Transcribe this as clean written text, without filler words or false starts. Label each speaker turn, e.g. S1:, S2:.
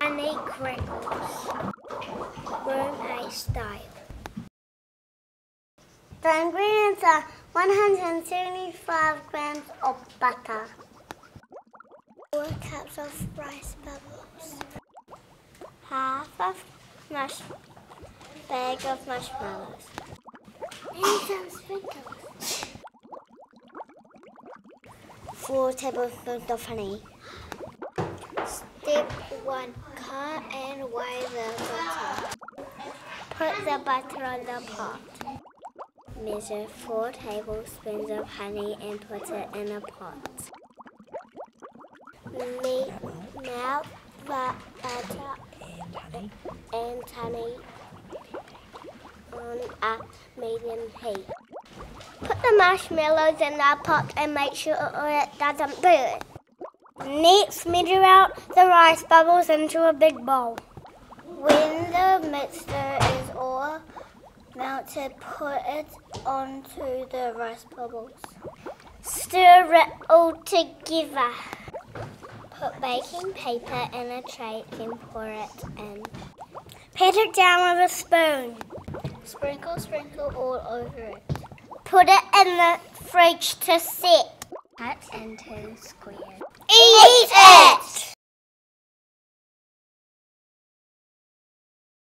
S1: Honey crackers. Gourmet style. The ingredients are 175 grams of butter, 4 cups of rice bubbles, half of bag of marshmallows, and some sprinkles, 4 tablespoons of honey. Step 1. Cut and weigh the butter. Put the butter on the pot. Measure 4 tablespoons of honey and put it in a pot. Melt the butter and honey on a medium heat. Put the marshmallows in the pot and make sure it doesn't burn. Next, measure out the rice bubbles into a big bowl. When the mixture is all melted, put it onto the rice bubbles. Stir it all together. Put baking paper in a tray and pour it in. Pat it down with a spoon. Sprinkle all over it. Put it in the fridge to set. Cut into squares. Eat it!